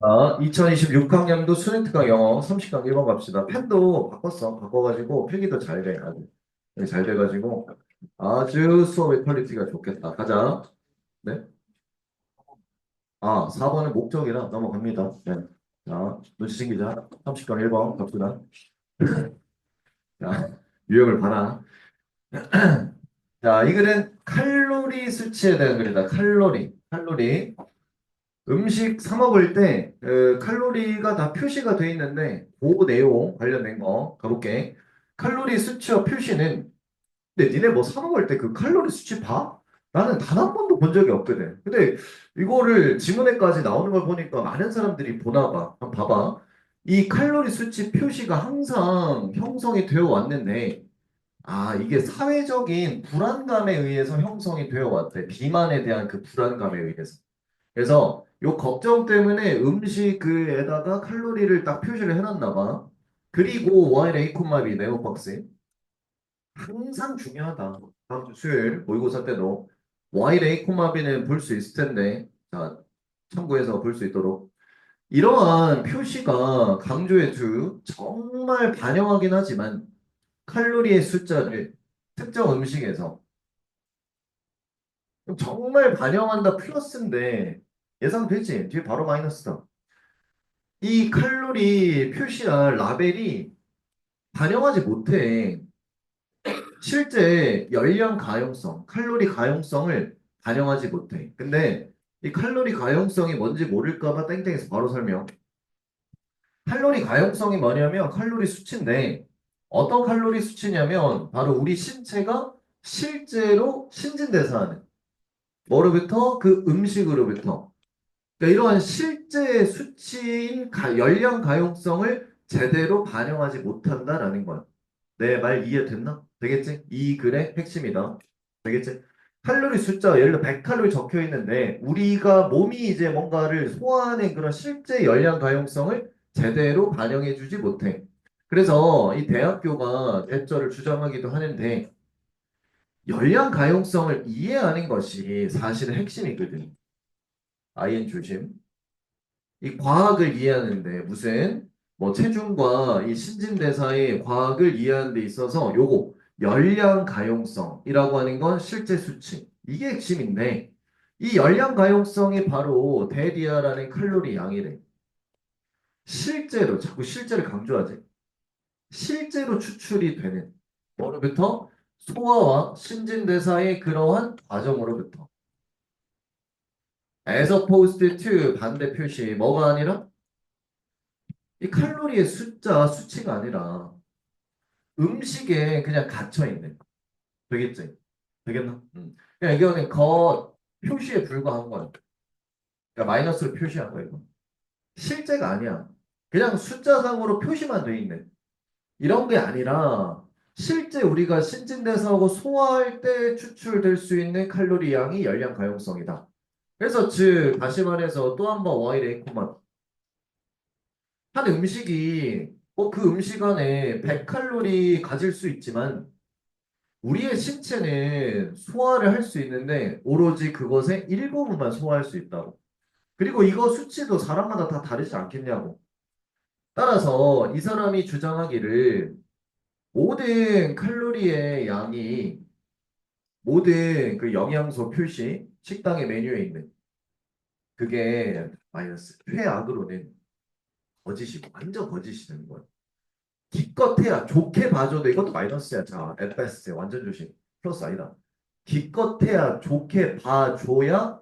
아, 2026학년도 스튜던트강 영어 30강 1번 갑시다. 펜도 바꿨어. 바꿔가지고 필기도 잘 돼. 아주 잘 돼가지고 아주 수업의 퀄리티가 좋겠다. 가자. 네. 아, 4번은 목적이라 넘어갑니다. 네. 자, 눈치 챙기자. 30강 1번 갑시다. 자, 유형을 봐라. 자, 이 글은 칼로리 수치에 대한 글이다. 칼로리. 칼로리. 음식 사 먹을 때 칼로리가 다 표시가 돼 있는데 그 내용 관련된 거 가볼게. 칼로리 수치와 표시는 근데 니네 뭐 사 먹을 때 그 칼로리 수치 봐? 나는 단 한 번도 본 적이 없거든. 근데 이거를 지문에까지 나오는 걸 보니까 많은 사람들이 보나 봐. 한번 봐봐. 이 칼로리 수치 표시가 항상 형성이 되어 왔는데 아, 이게 사회적인 불안감에 의해서 형성이 되어 왔대. 비만에 대한 그 불안감에 의해서. 그래서 요 걱정 때문에 음식에다가 칼로리를 딱 표시를 해놨나 봐. 그리고 Y 콤마 B 네오박스 항상 중요하다. 다음 주 수요일 모의고사 때도 Y 콤마 B는 볼 수 있을 텐데 자 참고해서 볼 수 있도록 이러한 표시가 강조해 주 정말 반영하긴 하지만 칼로리의 숫자를 특정 음식에서 정말 반영한다 플러스인데 예상되지? 뒤에 바로 마이너스다. 이 칼로리 표시나 라벨이 반영하지 못해. 실제 열량 가용성, 칼로리 가용성을 반영하지 못해. 근데 이 칼로리 가용성이 뭔지 모를까 봐 땡땡에서 바로 설명. 칼로리 가용성이 뭐냐면 칼로리 수치인데 어떤 칼로리 수치냐면 바로 우리 신체가 실제로 신진대사하는 뭐로부터 그 음식으로부터 그러니까 이러한 실제 수치인 열량 가용성을 제대로 반영하지 못한다라는 거야. 내 말 이해됐나? 되겠지? 이 글의 핵심이다. 되겠지? 칼로리 숫자 예를 들어 100칼로리 적혀 있는데 우리가 몸이 이제 뭔가를 소화하는 그런 실제 열량 가용성을 제대로 반영해 주지 못해. 그래서 이 대학교가 대처를 주장하기도 하는데 열량 가용성을 이해하는 것이 사실은 핵심이거든. IN 조심. 이 과학을 이해하는데 무슨 뭐 체중과 이 신진대사의 과학을 이해하는 데 있어서 요거 열량 가용성이라고 하는 건 실제 수치 이게 핵심인데 이 열량 가용성이 바로 대디아라는 칼로리 양이래. 실제로 자꾸 실제를 강조하지. 실제로 추출이 되는 뭐로부터 소화와 신진대사의 그러한 과정으로부터 as opposed to 반대 표시 뭐가 아니라 이 칼로리의 숫자, 수치가 아니라 음식에 그냥 갇혀 있는 거. 되겠지? 되겠나? 그냥 이거는 거 표시에 불과한 거야. 그러니까 마이너스로 표시한 거야, 이거. 실제가 아니야. 그냥 숫자상으로 표시만 돼 있는. 이런 게 아니라 실제 우리가 신진대사하고 소화할 때 추출될 수 있는 칼로리 양이 열량 가용성이다. 그래서 즉 다시 말해서 또 한 번 y 레 코만 한 음식이 그 음식 안에 100칼로리 가질 수 있지만 우리의 신체는 소화를 할 수 있는데 오로지 그것의 일부분만 소화할 수 있다고. 그리고 이거 수치도 사람마다 다 다르지 않겠냐고. 따라서 이 사람이 주장하기를 모든 칼로리의 양이 모든 그 영양소 표시 식당의 메뉴에 있는 그게 마이너스 최악으로는 거짓이고 완전 거짓이는 거야. 기껏해야 좋게 봐줘도 이것도 마이너스야. 자, at best 완전 조심. 플러스 아니다. 기껏해야 좋게 봐줘야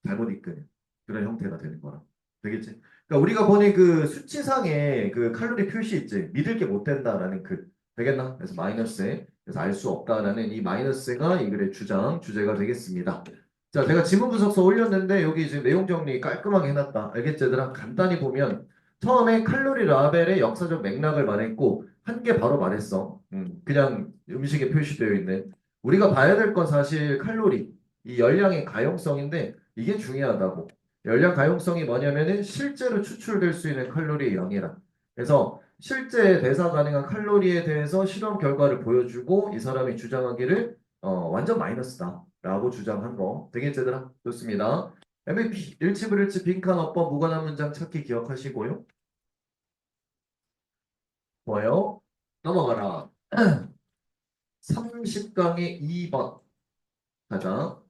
잘못 이끄는 그런 형태가 되는 거라. 되겠지? 그러니까 우리가 보니 그 수치상의 그 칼로리 표시 있지. 믿을 게 못 된다라는 그 되겠나? 그래서 마이너스에 그래서 알 수 없다라는 이 마이너스가 이 글의 주제가 되겠습니다. 자, 제가 지문 분석서 올렸는데 여기 지금 내용 정리 깔끔하게 해놨다. 알겠지, 얘들아? 간단히 보면 처음에 칼로리 라벨의 역사적 맥락을 말했고 한 개 바로 말했어. 그냥 음식에 표시되어 있는 우리가 봐야 될 건 사실 칼로리 이 열량의 가용성인데 이게 중요하다고. 열량 가용성이 뭐냐면은 실제로 추출될 수 있는 칼로리의 양이라. 그래서 실제 대사 가능한 칼로리에 대해서 실험 결과를 보여주고 이 사람이 주장하기를 완전 마이너스다라고 주장한 거. 되겠지, 얘들아? 좋습니다. MVP, 일치불일치 빈칸 어법 무관한 문장 찾기 기억하시고요. 뭐요? 넘어가라. 30강의 2번 가자.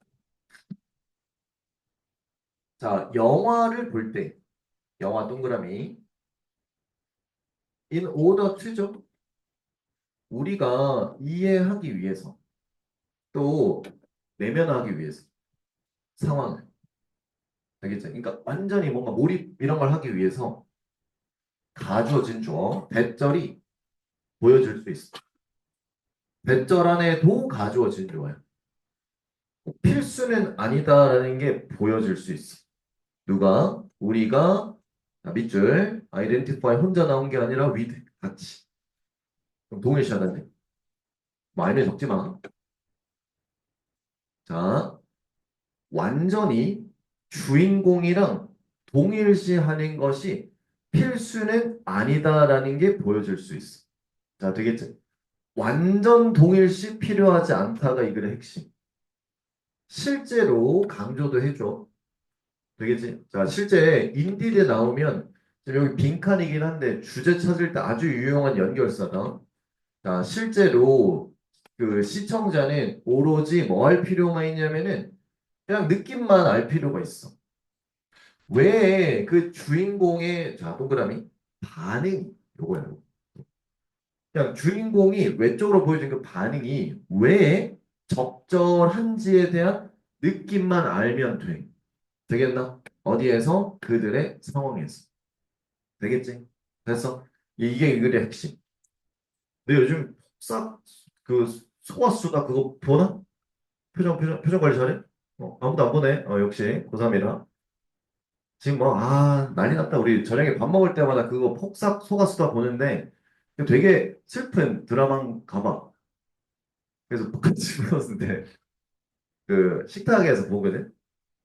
자, 영화를 볼 때, 영화 동그라미. In order to죠. 우리가 이해하기 위해서, 또 내면하기 위해서, 상황을. 알겠죠? 그러니까 완전히 뭔가 몰입 이런 걸 하기 위해서 가주어진 주어, 대절이 보여줄 수 있어. 대절 안에도 가주어진 주어야. 필수는 아니다라는 게 보여줄 수 있어. 누가? 우리가 자, 밑줄 identify 혼자 나온 게 아니라 with 같이. 그럼 동일시하다는 데 말면 적지 마. 자, 완전히 주인공이랑 동일시하는 것이 필수는 아니다라는 게 보여줄 수 있어. 자, 되겠지? 완전 동일시 필요하지 않다가 이 글의 핵심. 실제로 강조도 해줘. 되겠지? 자, 실제 인디드에 나오면 지금 여기 빈칸이긴 한데 주제 찾을 때 아주 유용한 연결사다. 자, 실제로 그 시청자는 오로지 뭐 할 필요가 있냐면은 그냥 느낌만 알 필요가 있어. 왜 그 주인공의 자, 동그라미 반응 요거야. 요거. 그냥 주인공이 외적으로 보여준 그 반응이 왜 적절한지에 대한 느낌만 알면 돼. 되겠나? 어디에서? 그들의 상황에서. 되겠지? 됐어? 이게 이 글의 핵심. 근데 요즘 싹 그 소화수다 그거 보나? 표정 관리 잘해? 아무도 안 보네. 역시 고3이라. 지금 뭐, 난리 났다. 우리 저녁에 밥 먹을 때마다 그거 폭삭 속았수다 보는데 되게 슬픈 드라마인가 봐. 그래서 같이 불렀는데 그 식탁에서 보거든.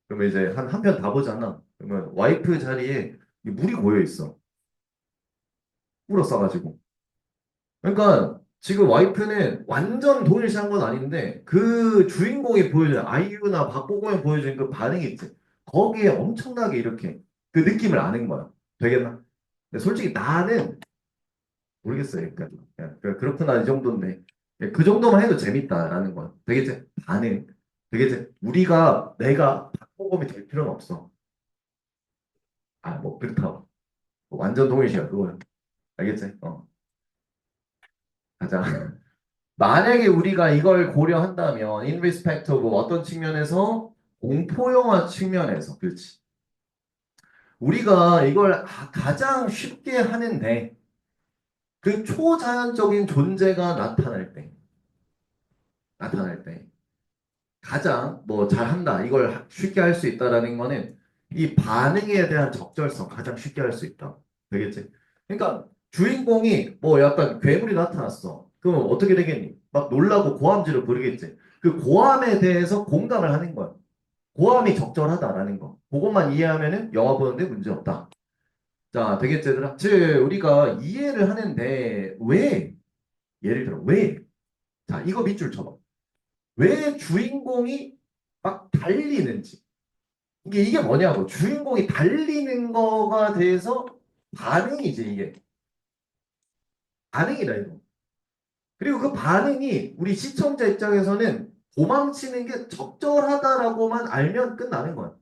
그러면 이제 한 편 다 보잖아. 그러면 와이프 자리에 이 물이 고여 있어. 꿀어 싸가지고. 그러니까 지금 와이프는 완전 동일시한 건 아닌데 그 주인공이 보여주는 아이유나 박보검이 보여주는 그 반응이 있지. 거기에 엄청나게 이렇게 그 느낌을 아는 거야. 되겠나? 근데 솔직히 나는 모르겠어요. 그러니까 그렇구나 이 정도인데 그 정도만 해도 재밌다라는 거야. 되겠지? 반응. 되겠지? 내가 박보검이 될 필요는 없어. 뭐 그렇다고. 완전 동일시야 그거야. 알겠지? 가자. 만약에 우리가 이걸 고려한다면 in respect of 어떤 측면에서 공포영화 측면에서 그렇지. 우리가 이걸 가장 쉽게 하는데 그 초자연적인 존재가 나타날 때 가장 뭐 잘한다 이걸 쉽게 할 수 있다라는 거는 이 반응에 대한 적절성 가장 쉽게 할 수 있다. 되겠지? 그러니까 주인공이 뭐 약간 괴물이 나타났어. 그럼 어떻게 되겠니? 막 놀라고 고함지를 부르겠지. 그 고함에 대해서 공감을 하는 거야. 고함이 적절하다라는 거. 그것만 이해하면은 영화 보는데 문제 없다. 자, 되겠지, 얘들아? 즉, 우리가 이해를 하는데 왜? 예를 들어 왜? 자, 이거 밑줄 쳐봐. 왜 주인공이 막 달리는지. 이게 뭐냐고. 주인공이 달리는 거가 대해서 반응이지, 이게. 반응이다, 이거. 그리고 그 반응이 우리 시청자 입장에서는 도망치는 게 적절하다라고만 알면 끝나는 거야.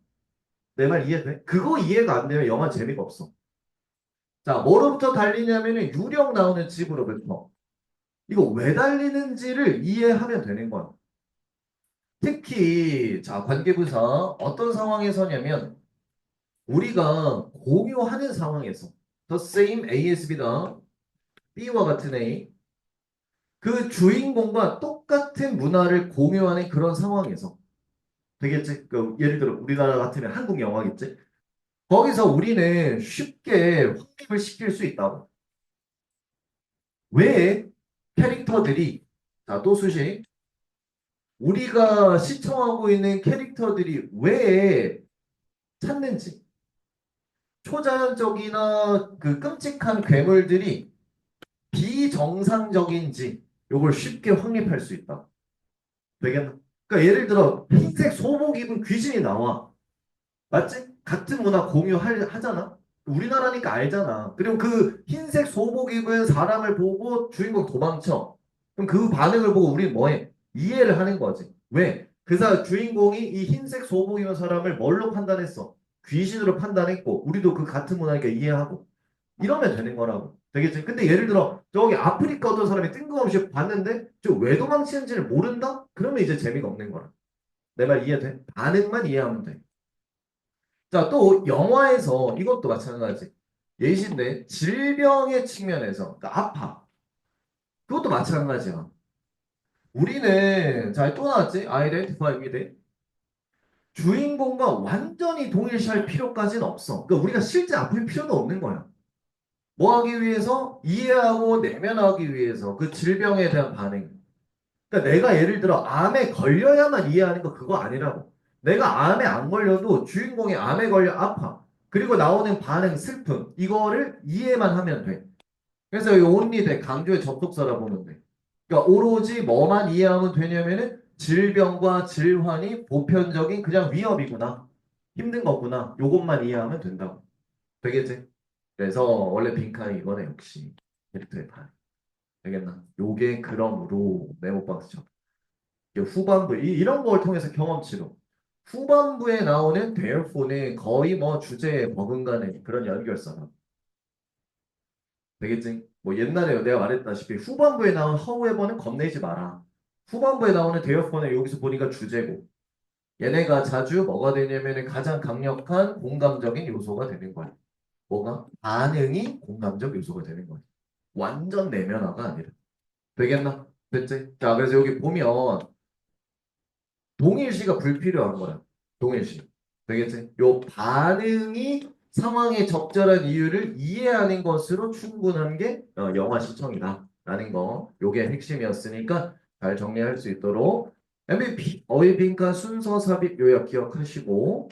내 말 이해돼? 그거 이해가 안 되면 영화 재미가 없어. 자, 뭐로부터 달리냐면은 유령 나오는 집으로부터. 이거 왜 달리는지를 이해하면 되는 거야. 특히, 자, 관계부사 어떤 상황에서냐면 우리가 공유하는 상황에서 the same ASB다. B와 같은 A. 그 주인공과 똑같은 문화를 공유하는 그런 상황에서 되겠지? 그 예를 들어 우리나라 같으면 한국 영화겠지? 거기서 우리는 쉽게 확립을 시킬 수 있다고. 왜 캐릭터들이 자, 또 수식 우리가 시청하고 있는 캐릭터들이 왜 찾는지 초자연적이나 그 끔찍한 괴물들이 비정상적인지 요걸 쉽게 확립할 수 있다. 되겠나? 그러니까 예를 들어 흰색 소복 입은 귀신이 나와. 맞지? 같은 문화 공유하잖아. 우리나라니까 알잖아. 그리고 그 흰색 소복 입은 사람을 보고 주인공 도망쳐. 그럼 그 반응을 보고 우리는 뭐해? 이해를 하는 거지. 왜? 주인공이 이 흰색 소복 입은 사람을 뭘로 판단했어? 귀신으로 판단했고, 우리도 그 같은 문화니까 이해하고. 이러면 되는 거라고. 되겠지? 근데 예를 들어, 저기 아프리카 어떤 사람이 뜬금없이 봤는데, 저 왜 도망치는지를 모른다? 그러면 이제 재미가 없는 거라. 내 말 이해돼? 반응만 이해하면 돼. 자, 또 영화에서 이것도 마찬가지. 예시인데 질병의 측면에서 그러니까 아파. 그것도 마찬가지야. 우리는 자, 또 나왔지? Identify with it. 주인공과 완전히 동일시할 필요까지는 없어. 그러니까 우리가 실제 아플 필요도 없는 거야. 뭐 하기 위해서? 이해하고 내면하기 위해서 그 질병에 대한 반응. 그러니까 내가 예를 들어 암에 걸려야만 이해하는 거 그거 아니라고. 내가 암에 안 걸려도 주인공이 암에 걸려 아파. 그리고 나오는 반응, 슬픔. 이거를 이해만 하면 돼. 그래서 이 only 돼. 강조의 접속사라 보면 돼. 그러니까 오로지 뭐만 이해하면 되냐면은 질병과 질환이 보편적인 그냥 위협이구나. 힘든 거구나. 요것만 이해하면 된다고. 되겠지? 그래서 원래 빈칸이 이거네 역시. 캐릭터의 반. 되겠나? 요게 그러므로 네모박스 쳐. 후반부 이런 걸 통해서 경험치로 후반부에 나오는 therefore는 거의 뭐 주제에 버금가는 그런 연결사가 되겠지? 뭐 옛날에 내가 말했다시피 후반부에 나온 however는 겁내지 마라. 후반부에 나오는 therefore는 여기서 보니까 주제고 얘네가 자주 뭐가 되냐면은 가장 강력한 공감적인 요소가 되는 거야. 뭐가? 반응이 공감적 요소가 되는 거야. 완전 내면화가 아니라. 되겠나? 됐지? 자, 그래서 여기 보면 동일시가 불필요한 거야. 동일시. 되겠지? 요 반응이 상황의 적절한 이유를 이해하는 것으로 충분한 게 영화 시청이다. 라는 거. 요게 핵심이었으니까 잘 정리할 수 있도록 MVP, 어휘빈과 순서 삽입 요약 기억하시고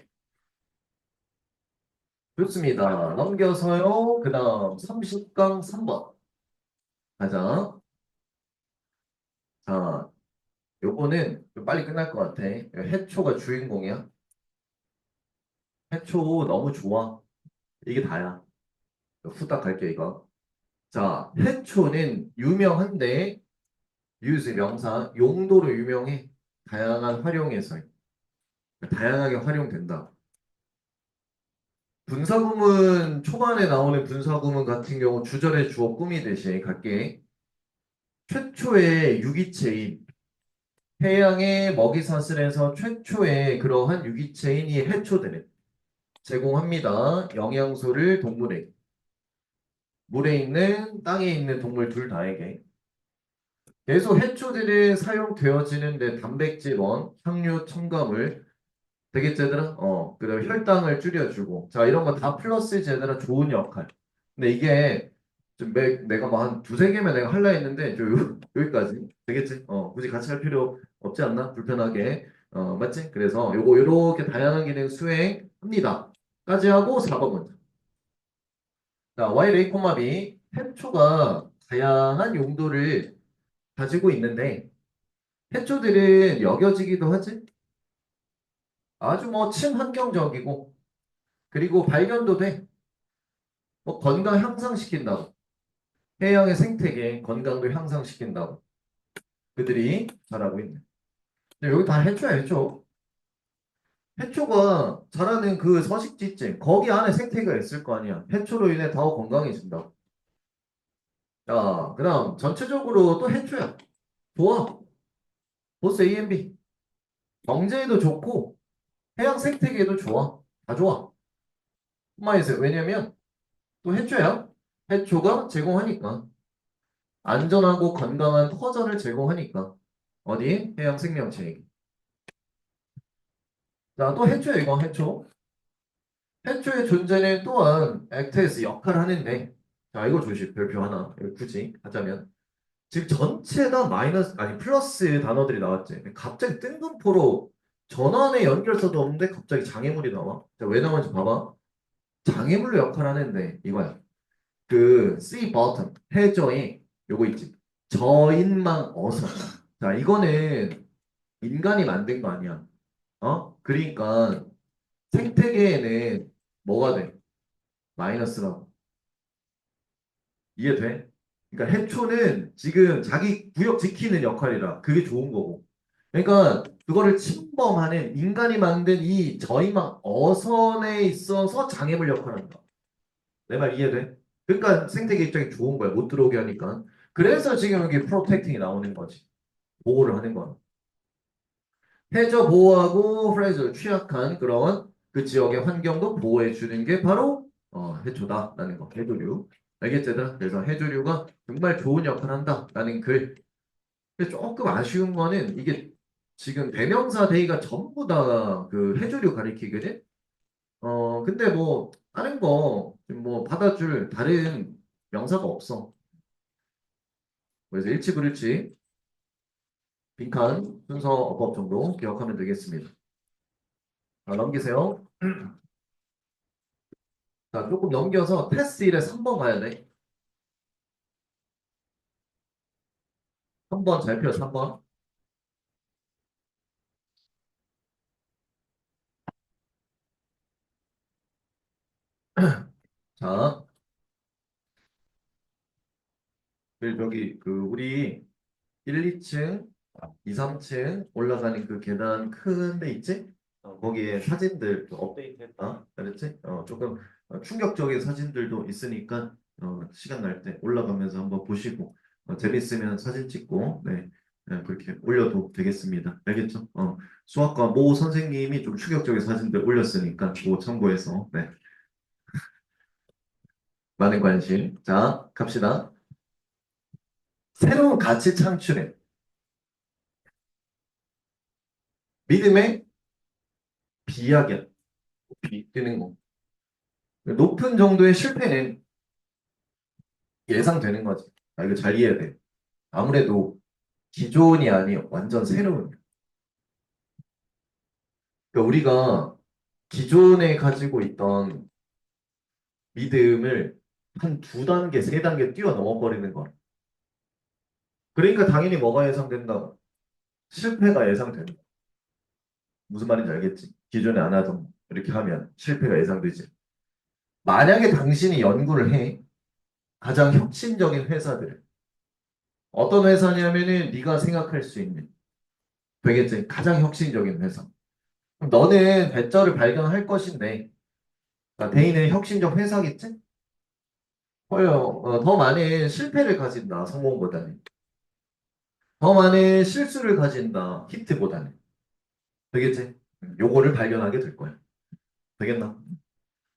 좋습니다. 넘겨서요. 그 다음 30강 3번 가자. 자, 요거는 좀 빨리 끝날 것 같아. 해초가 주인공이야. 해초 너무 좋아. 이게 다야. 후딱 갈게 이거. 자, 해초는 유명한데 use 명사 용도로 유명해. 다양한 활용에서 다양하게 활용된다. 분사구문 초반에 나오는 분사구문 같은 경우 주절의 주어 꾸미듯이 갈게. 최초의 유기체인 해양의 먹이사슬에서 최초의 그러한 유기체인 이 해초들은 제공합니다. 영양소를 동물에게 물에 있는 땅에 있는 동물 둘 다에게 계속 해초들이 사용되어지는데 단백질원, 향료, 첨가물 되겠지 얘들아? 그다음에 혈당을 줄여주고 자 이런 거 다 플러스지 얘들아 좋은 역할. 근데 이게 좀 내가 뭐 한 두세 개면 내가 할라 했는데 여기까지 되겠지? 굳이 같이 할 필요 없지 않나? 불편하게 맞지? 그래서 요렇게 다양한 기능 수행합니다. 까지 하고 4번 문제. 자 y 레이 콤마 b 해초가 다양한 용도를 가지고 있는데 해초들은 여겨지기도 하지. 아주 뭐 친환경적이고 그리고 발견도 돼. 뭐 건강 향상시킨다고. 해양의 생태계 건강도 향상시킨다고. 그들이 잘하고 있네. 근데 여기 다 해초야 해초. 해초가 자라는 그 서식지쯤 거기 안에 생태계가 있을 거 아니야. 해초로 인해 더 건강해진다고. 자, 그다음 전체적으로 또 해초야. 좋아. 보스 A&B. 경제에도 좋고 해양 생태계에도 좋아. 다 좋아. 마이스 왜냐면 또 해초야. 해초가 제공하니까. 안전하고 건강한 터전을 제공하니까. 어디? 해양 생명체에게. 자, 또 해초야, 이거 해초. 해초의 존재는 또한 액트에서 역할을 하는데, 자, 이거 조심. 별표 하나. 이거 굳이 하자면. 지금 전체 다 마이너스, 아니, 플러스 단어들이 나왔지. 갑자기 뜬금포로 전환의 연결사도 없는데 갑자기 장애물이 나와. 자, 왜 나오는지 봐봐. 장애물로 역할하는데, 이거야. 그, C bottom, 해저에 요거 있지. 저인망 어선. 자, 이거는 인간이 만든 거 아니야. 그러니까 생태계에는 뭐가 돼? 마이너스라고. 이해돼? 그러니까 해초는 지금 자기 구역 지키는 역할이라 그게 좋은 거고. 그러니까 그거를 침범하는 인간이 만든 이 저희망 어선에 있어서 장애물 역할을 한다. 내 말 이해돼? 그러니까 생태계 입장이 좋은 거야. 못 들어오게 하니까. 그래서 지금 여기 프로텍팅이 나오는 거지. 보호를 하는 거야. 해저 보호하고 프레즈 취약한 그런 그 지역의 환경도 보호해 주는 게 바로 해초다라는 거. 해조류. 알겠지? 얘들아? 그래서 해조류가 정말 좋은 역할을 한다라는 글. 근데 조금 아쉬운 거는 이게 지금 대명사 대의가 전부 다 그 해조류 가리키거든? 근데 뭐 다른 거 뭐 받아줄 다른 명사가 없어. 그래서 일치 불일치 빈칸 순서 어법 정도 기억하면 되겠습니다. 자, 넘기세요. 자, 조금 넘겨서 테스트 1에 3번 가야 돼. 3번 잘 펴, 3번. 자, 여기 그 우리 1, 2층, 2, 3층 올라가는 그 계단 큰 데 있지? 거기에 사진들 좀 업데이트했다. 그랬지? 조금 충격적인 사진들도 있으니까 시간 날 때 올라가면서 한번 보시고 재밌으면 사진 찍고 네, 그렇게 올려도 되겠습니다. 알겠죠? 수학과 모 선생님이 좀 충격적인 사진들 올렸으니까 그거 참고해서 네, 많은 관심. 자, 갑시다. 새로운 가치 창출에 믿음의 비약연, 뜨는 거. 높은 정도의 실패는 예상되는 거지. 이거 잘 이해해야 돼. 아무래도 기존이 아닌 완전 새로운. 그러니까 우리가 기존에 가지고 있던 믿음을 한 두 단계, 세 단계 뛰어넘어 버리는 거야. 그러니까 당연히 뭐가 예상된다? 실패가 예상되는 거야. 무슨 말인지 알겠지? 기존에 안 하던 거. 이렇게 하면 실패가 예상되지. 만약에 당신이 연구를 해, 가장 혁신적인 회사들. 어떤 회사냐면은 네가 생각할 수 있는 되겠지. 가장 혁신적인 회사. 그럼 너는 배터를 발견할 것인데 대인은 혁신적 회사겠지? 더 많은 실패를 가진다. 성공보다는. 더 많은 실수를 가진다. 히트보다는. 되겠지? 요거를 발견하게 될 거야. 되겠나?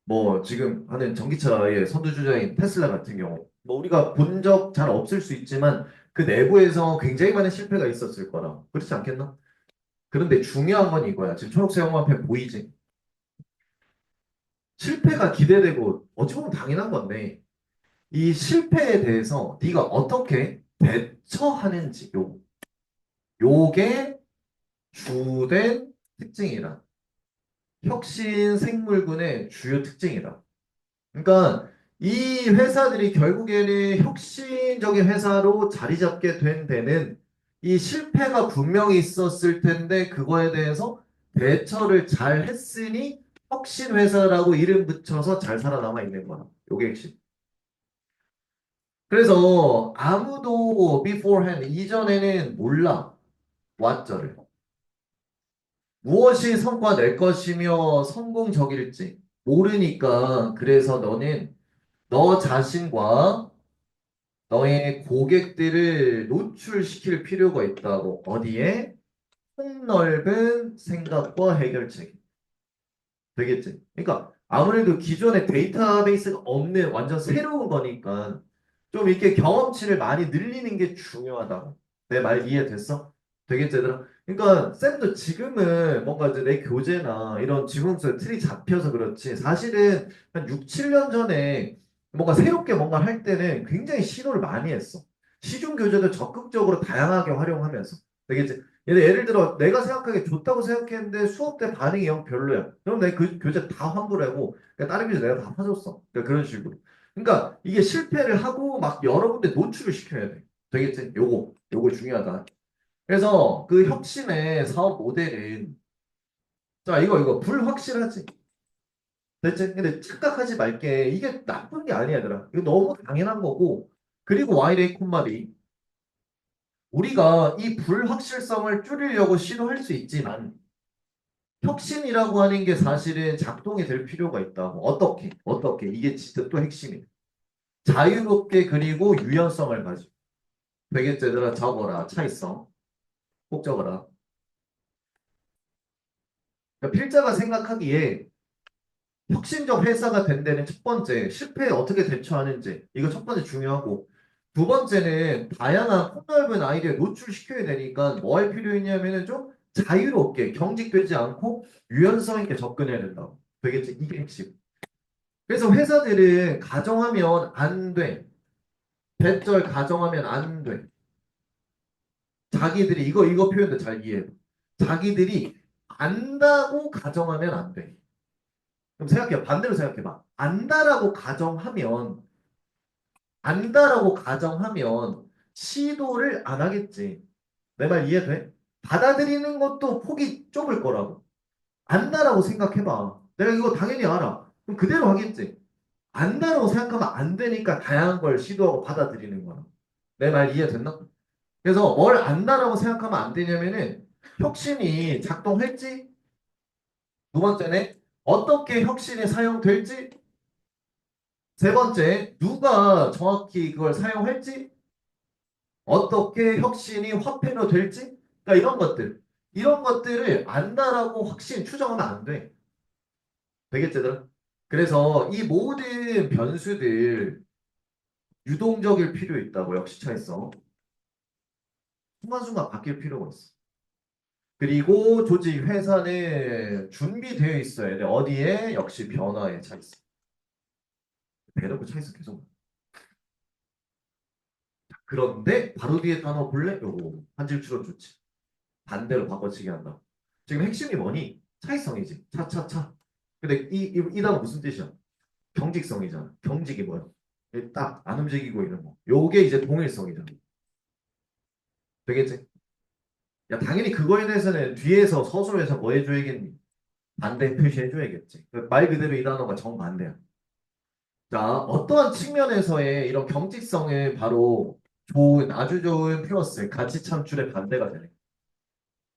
뭐 지금 하는 전기차의 선두주자인 테슬라 같은 경우 뭐 우리가 본 적 잘 없을 수 있지만 그 내부에서 굉장히 많은 실패가 있었을 거라. 그렇지 않겠나? 그런데 중요한 건 이거야. 지금 초록색 형광펜 보이지? 실패가 기대되고 어찌 보면 당연한 건데 이 실패에 대해서 네가 어떻게 대처하는지 요게 주된 특징이라. 혁신 생물군의 주요 특징이다. 그러니까 이 회사들이 결국에는 혁신적인 회사로 자리 잡게 된 데는 이 실패가 분명히 있었을 텐데 그거에 대해서 대처를 잘 했으니 혁신 회사라고 이름 붙여서 잘 살아남아 있는 거야. 요게 핵심. 그래서 아무도 beforehand 이전에는 몰라. what를. 무엇이 성과 낼 것이며 성공적일지 모르니까 그래서 너는 너 자신과 너의 고객들을 노출시킬 필요가 있다고. 어디에? 폭넓은 생각과 해결책. 되겠지? 그러니까 아무래도 기존에 데이터베이스가 없는 완전 새로운 거니까 좀 이렇게 경험치를 많이 늘리는 게 중요하다. 내 말 이해됐어? 되겠지, 얘들아? 그러니까 쌤도 지금은 뭔가 이제 내 교재나 이런 지문서 틀이 잡혀서 그렇지 사실은 한 6, 7년 전에 뭔가 새롭게 뭔가 할 때는 굉장히 시도를 많이 했어. 시중 교재도 적극적으로 다양하게 활용하면서. 되겠지? 예를 들어 내가 생각하기에 좋다고 생각했는데 수업 때 반응이 영 별로야. 그럼 내가 그 교재 다 환불하고 그러니까 다른 교재 내가 다 사줬어. 그러니까 그런 식으로. 그러니까 이게 실패를 하고 막 여러 군데 노출을 시켜야 돼. 되겠지? 요거 중요하다. 그래서 그 혁신의 사업 모델은 자 이거 불확실하지. 됐지? 근데 착각하지 말게. 이게 나쁜 게 아니야, 얘들아. 이거 너무 당연한 거고. 그리고 Y레이 콤마 B. 우리가 이 불확실성을 줄이려고 시도할 수 있지만 혁신이라고 하는 게 사실은 작동이 될 필요가 있다고. 어떻게? 어떻게? 이게 진짜 또 핵심이야. 자유롭게 그리고 유연성을 가지고. 되겠지, 얘들아? 적어라. 차이성. 꼭 적어라. 그러니까 필자가 생각하기에 혁신적 회사가 된 데는 첫 번째, 실패에 어떻게 대처하는지. 이거 첫 번째 중요하고. 두 번째는 다양한 폭넓은 아이디어 노출시켜야 되니까 뭐 할 필요 있냐면은 좀 자유롭게 경직되지 않고 유연성 있게 접근해야 된다고. 되겠지? 이게 핵심. 그래서 회사들은 가정하면 안 돼. 배절 가정하면 안 돼. 자기들이 이거 표현도 잘 이해해. 자기들이 안다고 가정하면 안 돼. 그럼 생각해 반대로 생각해봐. 안다라고 가정하면 시도를 안 하겠지. 내 말 이해돼? 받아들이는 것도 폭이 좁을 거라고. 안다라고 생각해봐. 내가 이거 당연히 알아. 그럼 그대로 하겠지. 안다라고 생각하면 안 되니까 다양한 걸 시도하고 받아들이는 거야. 내 말 이해됐나? 그래서 뭘 안다라고 생각하면 안 되냐면은 혁신이 작동할지 두 번째는 어떻게 혁신이 사용될지 세 번째 누가 정확히 그걸 사용할지 어떻게 혁신이 화폐로 될지 그러니까 이런 것들을 안다라고 확신 추정하면 안 돼. 되겠지들? 그래서 이 모든 변수들 유동적일 필요 있다고 역시 차이성. 순간순간 바뀔 필요가 있어. 그리고 조직 회사는 준비되어 있어야 돼. 어디에? 역시 변화에 차이성. 대놓고 차이성 계속. 그런데 바로 뒤에 단어 볼래? 요거 한줄 줄어 좋지. 반대로 바꿔치기 한다. 지금 핵심이 뭐니? 차이성이지. 차차차. 근데 이 단어 무슨 뜻이야? 경직성이잖아. 경직이 뭐야? 딱 안 움직이고 있는 거. 요게 이제 동일성이잖아. 되겠지? 야 당연히 그거에 대해서는 뒤에서 서술에서 뭐 해줘야겠니? 반대 표시해줘야겠지. 말 그대로 이 단어가 정반대야. 자, 어떠한 측면에서의 이런 경직성은 바로 아주 좋은 플러스, 가치 창출의 반대가 되네.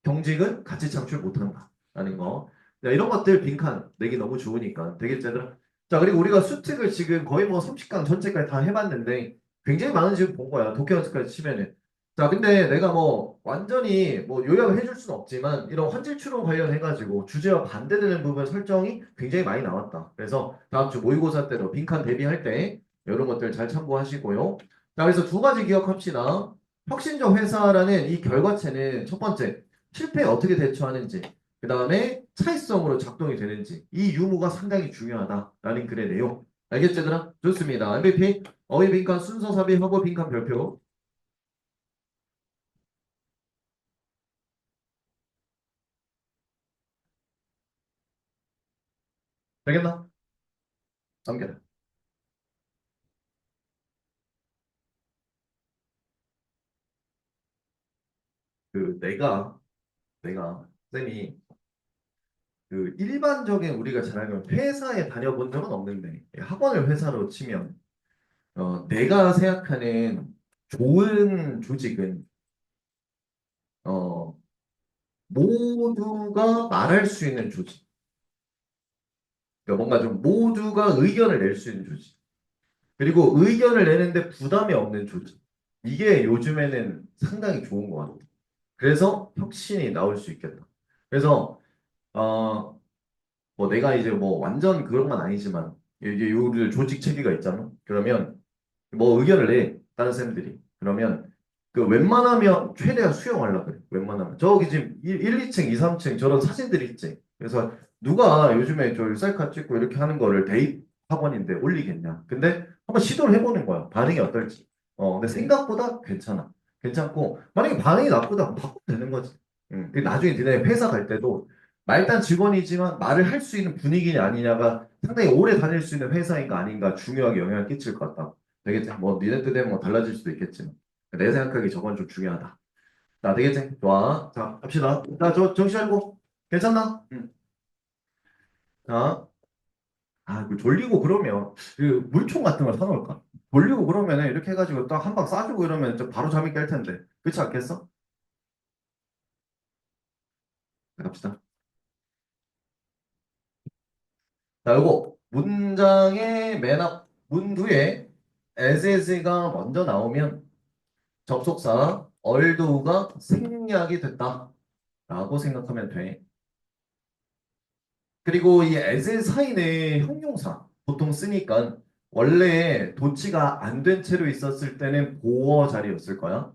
경직은 가치 창출 못한다. 라는 거. 자, 이런 것들 빈칸 내기 너무 좋으니까. 되겠지, 얘들아? 자, 그리고 우리가 수특을 지금 거의 뭐 30강 전체까지 다 해봤는데 굉장히 많은 지금 본 거야. 독해연습까지 치면은. 자, 근데 내가 뭐 완전히 뭐 요약을 해줄 수는 없지만 이런 환질 추론 관련해가지고 주제와 반대되는 부분 설정이 굉장히 많이 나왔다. 그래서 다음 주 모의고사 때도 빈칸 대비할 때 이런 것들 잘 참고하시고요. 자, 그래서 두 가지 기억합시다. 혁신적 회사라는 이 결과체는 첫 번째, 실패에 어떻게 대처하는지, 그 다음에 차이성으로 작동이 되는지 이 유무가 상당히 중요하다라는 글의 내용. 알겠지, 얘들아? 좋습니다. MVP 어휘 빈칸 순서 삽입 하고 빈칸 별표. 되겠나? 넘겨라. 그 내가 쌤이 그 일반적인 우리가 잘 알고 회사에 다녀본 적은 없는데 학원을 회사로 치면 내가 생각하는 좋은 조직은 어 모두가 말할 수 있는 조직. 그러니까 뭔가 좀 모두가 의견을 낼 수 있는 조직. 그리고 의견을 내는데 부담이 없는 조직. 이게 요즘에는 상당히 좋은 것 같아요. 그래서 혁신이 나올 수 있겠다. 그래서 어, 뭐 내가 이제 뭐 완전 그런 건 아니지만 이제 요들 조직 체계가 있잖아. 그러면 뭐 의견을 내 다른 쌤들이. 그러면 그 웬만하면 최대한 수용하려고 그래. 웬만하면 저기 지금 2층, 2, 3층 저런 사진들이 있지. 그래서 누가 요즘에 저 셀카 찍고 이렇게 하는 거를 대입 학원인데 올리겠냐. 근데 한번 시도를 해보는 거야. 반응이 어떨지. 근데 생각보다 괜찮아. 괜찮고 만약에 반응이 나쁘다 그럼 바꾸면 되는 거지. 그 나중에 니네 회사 갈 때도 말단 직원이지만 말을 할 수 있는 분위기냐 아니냐가 상당히 오래 다닐 수 있는 회사인가 아닌가 중요하게 영향을 끼칠 것 같다. 되겠지? 뭐 니네 뜻에 뭐 달라질 수도 있겠지만 내 생각하기 저건 좀 중요하다. 자, 되겠지? 좋아. 자, 갑시다. 자, 저 정신 차리고 괜찮나? 자, 아, 그 졸리고 그러면 그 물총 같은 걸 사놓을까? 졸리고 그러면 이렇게 해가지고 딱 한 방 쏴주고 이러면 좀 바로 잠이 깰 텐데. 그렇지 않겠어? 자, 갑시다. 자, 요거 문장의 맨 앞 문구에 as가 먼저 나오면 접속사 although가 생략이 됐다라고 생각하면 돼. 그리고 이 as 사이의 형용사 보통 쓰니까 원래 도치가 안 된 채로 있었을 때는 보어 자리였을 거야.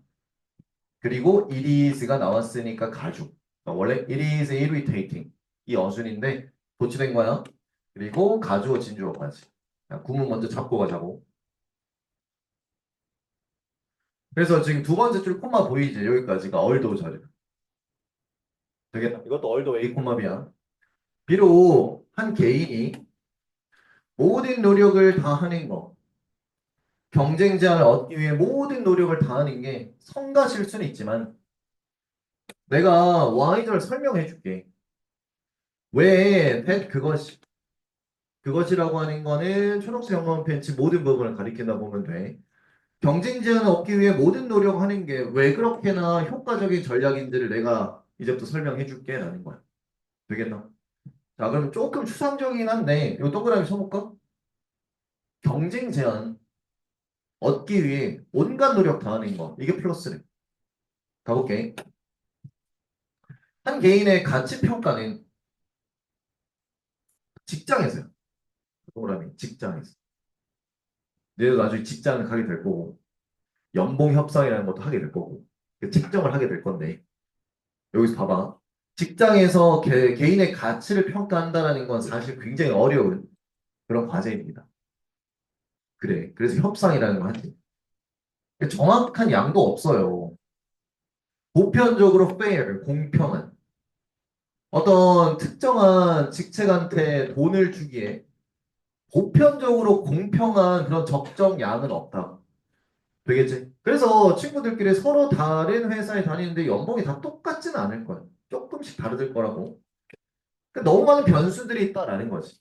그리고 it is가 나왔으니까 가주. 그러니까 원래 it is irritating 이 어순인데 도치된 거야. 그리고 가주어 진주어까지. 자, 구문 먼저 잡고 가자고. 그래서 지금 두 번째 줄 콤마 보이지? 여기까지가 얼도 자리. 되겠다. 이것도 얼도 A 콤마비야. 비록 한 개인이 모든 노력을 다하는 거, 경쟁자를 얻기 위해 모든 노력을 다하는 게 성가실 수는 있지만 내가 Y를 설명해 줄게. 왜 that 그것이라고 하는 거는 초록색 형광 펜치 모든 부분을 가리킨다 보면 돼. 경쟁 제한을 얻기 위해 모든 노력하는 게 왜 그렇게나 효과적인 전략인지를 내가 이제부터 설명해 줄게 라는 거야. 되겠나? 자, 그럼 조금 추상적이긴 한데 이거 동그라미 쳐볼까? 경쟁 제한 얻기 위해 온갖 노력 다하는 거. 이게 플러스래. 가볼게. 한 개인의 가치 평가는 직장에서요. 동그라미 직장에서. 내도 나중에 직장을 가게 될 거고 연봉 협상이라는 것도 하게 될 거고 그 책정을 하게 될 건데 여기서 봐봐. 직장에서 개인의 가치를 평가한다는 건 사실 굉장히 어려운 그런 과제입니다. 그래. 그래서 협상이라는 걸 하지. 정확한 양도 없어요. 보편적으로 fair, 공평한. 어떤 특정한 직책한테 돈을 주기에 보편적으로 공평한 그런 적정 양은 없다. 되겠지? 그래서 친구들끼리 서로 다른 회사에 다니는데 연봉이 다 똑같지는 않을 거야. 조금씩 다르들 거라고. 그러니까 너무 많은 변수들이 있다라는 거지.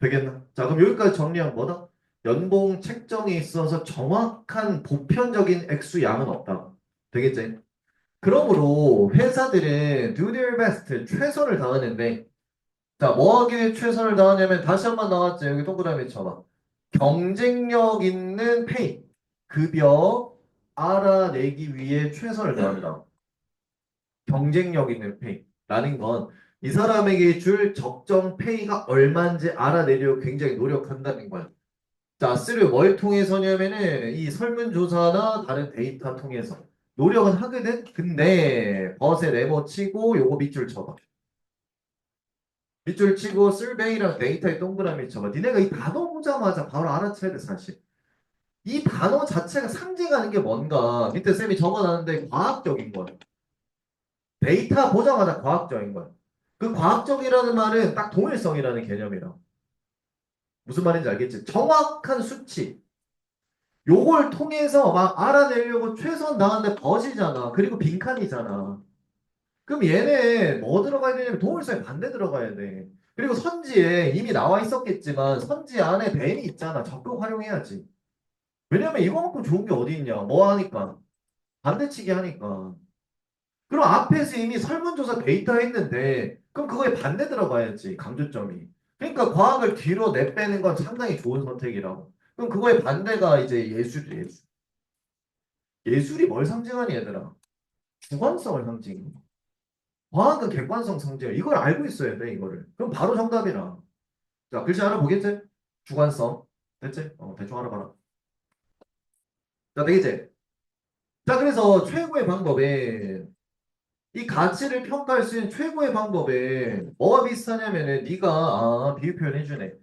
되겠나? 자, 그럼 여기까지 정리한 거다. 연봉 책정에 있어서 정확한 보편적인 액수 양은 없다. 되겠지? 그러므로 회사들은 do their best, 최선을 다하는데, 자, 뭐 하기에 최선을 다하냐면 다시 한번 나왔죠. 여기 동그라미 쳐봐. 경쟁력 있는 페이, 급여 알아내기 위해 최선을 다한다. 경쟁력 있는 페이라는 건 이 사람에게 줄 적정 페이가 얼마인지 알아내려고 굉장히 노력한다는 거야. 자, 쓰를 뭘 통해서냐면은 이 설문조사나 다른 데이터 통해서 노력은 하거든? 근데 벗에 네모 치고 요거 밑줄 쳐봐. 밑줄 치고 survey랑 데이터에 동그라미 쳐봐. 니네가 이 단어 보자마자 바로 알아채야 돼, 사실. 이 단어 자체가 상징하는 게 뭔가 밑에 쌤이 적어놨는데 과학적인 거야. 데이터 보자마자 과학적인 거야. 그 과학적이라는 말은 딱 동일성이라는 개념이라. 무슨 말인지 알겠지? 정확한 수치. 요걸 통해서 막 알아내려고 최선 다하는데 벗이잖아. 그리고 빈칸이잖아. 그럼 얘네 뭐 들어가야 되냐면 동물성에 반대 들어가야 돼. 그리고 선지에 이미 나와 있었겠지만 선지 안에 뱀이 있잖아. 적극 활용해야지. 왜냐면 이거만큼 좋은 게 어디 있냐. 뭐 하니까. 반대치기 하니까. 그럼 앞에서 이미 설문조사 데이터 했는데 그럼 그거에 반대 들어가야지. 강조점이. 그러니까 과학을 뒤로 내빼는 건 상당히 좋은 선택이라고. 그럼 그거에 반대가 이제 예술이에요. 예술. 예술이 뭘 상징하니 얘들아? 주관성을 상징해. 과학은 객관성 상징해. 이걸 알고 있어야 돼, 이거를. 그럼 바로 정답이라. 자, 글씨 하나 보겠지? 주관성. 됐지? 대충 알아봐라. 자, 되겠지? 자, 그래서 최고의 방법에 이 가치를 평가할 수 있는 최고의 방법에 뭐가 비슷하냐면은 네가 비유 표현해주네.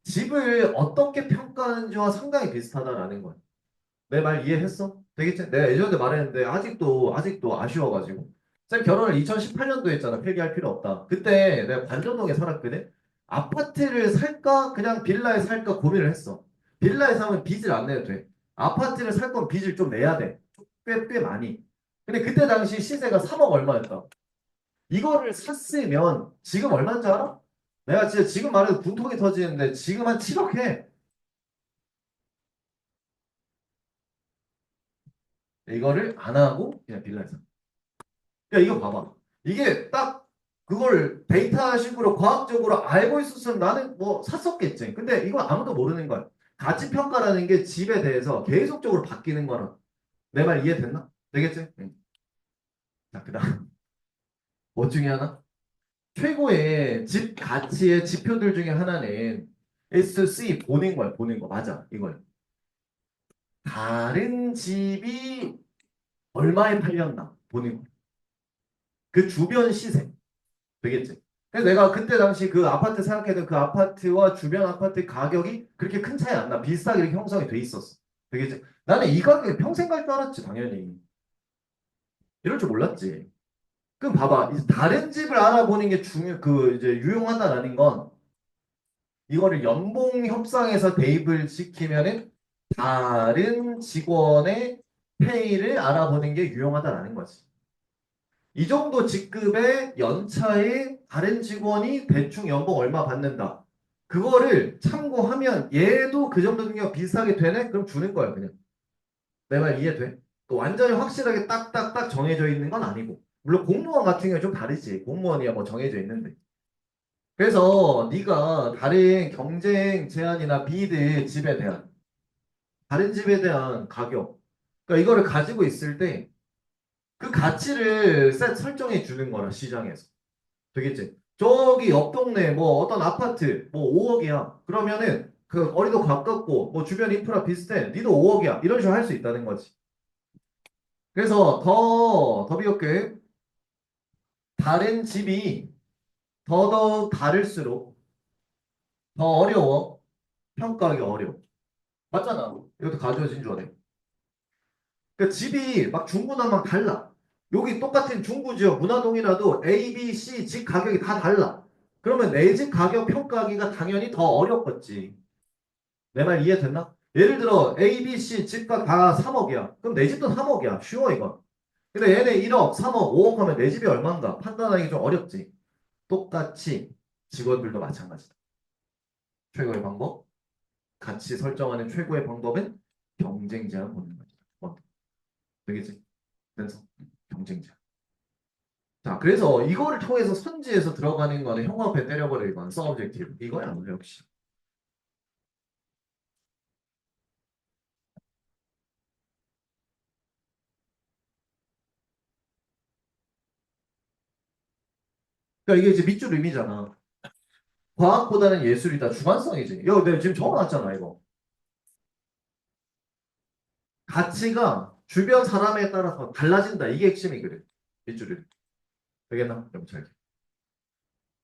집을 어떻게 평가하는지와 상당히 비슷하다라는 거야. 내 말 이해했어? 되겠지? 내가 예전에 말했는데 아직도 아쉬워가지고. 쌤 결혼을 2018년도에 했잖아. 필기할 필요 없다. 그때 내가 관전동에 살았거든. 아파트를 살까 그냥 빌라에 살까 고민을 했어. 빌라에 사면 빚을 안 내도 돼. 아파트를 살 거면 빚을 좀 내야 돼. 꽤 많이. 근데 그때 당시 시세가 3억 얼마였다. 이거를 샀으면 지금 얼마인 줄 알아? 내가 진짜 지금 말해도 분통이 터지는데 지금 한 7억 해. 이거를 안 하고 그냥 빌라에서. 야, 이거 봐봐. 이게 딱 그걸 데이터식으로 과학적으로 알고 있었으면 나는 뭐 샀었겠지. 근데 이거 아무도 모르는 거야. 가치 평가라는 게 집에 대해서 계속적으로 바뀌는 거라. 내 말 이해됐나? 되겠지? 응. 자, 그다음 뭐 중에 하나? 최고의 집 가치의 지표들 중에 하나는 S.C 보는 거야. 보는 거 맞아. 이거야. 다른 집이 얼마에 팔렸나 보는 거. 그 주변 시세. 되겠지. 그래서 내가 그때 당시 그 아파트 생각해도 그 아파트와 주변 아파트 가격이 그렇게 큰 차이 안 나. 비슷하게 이렇게 형성이 돼 있었어. 되겠지. 나는 이 가격에 평생 갈 줄 알았지, 당연히. 이럴 줄 몰랐지. 그럼 봐봐. 이제 다른 집을 알아보는 게 이제 유용하다라는 건 이거를 연봉 협상에서 대입을 시키면은 다른 직원의 페이를 알아보는 게 유용하다라는 거지. 이 정도 직급의 연차에 다른 직원이 대충 연봉 얼마 받는다. 그거를 참고하면 얘도 그 정도 능력 비슷하게 되네? 그럼 주는 거야, 그냥. 내 말 이해돼? 또 완전히 확실하게 딱딱딱 정해져 있는 건 아니고. 물론 공무원 같은 경우는 좀 다르지. 공무원이야 뭐 정해져 있는데. 그래서 네가 다른 경쟁 제한이나 비드 집에 대한 다른 집에 대한 가격. 그러니까 이거를 가지고 있을 때 그 가치를 설정해 주는 거라 시장에서. 되겠지. 저기 옆 동네 뭐 어떤 아파트 뭐 5억이야. 그러면은 그 거리도 가깝고 뭐 주변 인프라 비슷해. 니도 5억이야. 이런 식으로 할 수 있다는 거지. 그래서 더 비교게 다른 집이 더더욱 다를수록 더 어려워. 평가하기 어려워. 맞잖아. 이것도 가져진 줄 알아. 그러니까 집이 막 중구나 막 달라. 여기 똑같은 중구 지역 문화동이라도 A, B, C 집 가격이 다 달라. 그러면 내 집 가격 평가하기가 당연히 더 어렵겠지. 내 말 이해됐나? 예를 들어 A, B, C 집값 다 3억이야. 그럼 내 집도 3억이야. 쉬워 이건. 근데 얘네 1억, 3억, 5억 하면 내 집이 얼마인가 판단하기 좀 어렵지. 똑같이 직원들도 마찬가지다. 최고의 방법, 가치 설정하는 최고의 방법은 경쟁 제한 보는 거지. 되겠지? 그래서 경쟁 제한. 자, 그래서 이거를 통해서 선지에서 들어가는 거는 형광펜 때려버리는 건 서브젝티브. 이거야, 뭐 역시. 그러니까 이게 이제 밑줄 의미잖아. 과학보다는 예술이다. 주관성이지. 야, 내가 지금 적어놨잖아, 이거. 가치가 주변 사람에 따라서 달라진다. 이게 핵심이 그래. 밑줄이. 되겠나? 여러분 잘.